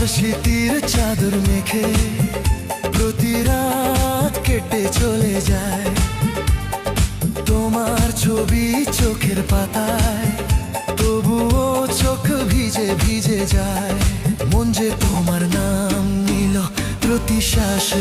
স্মৃতির চাদর মেখে প্রতি রাত কেটে চলে যায়। তোমার ছবি চোখের পাতায়, তবুও চোখ ভিজে ভিজে যায়। মন যে তোমার নাম নিল প্রতি শ্বাস।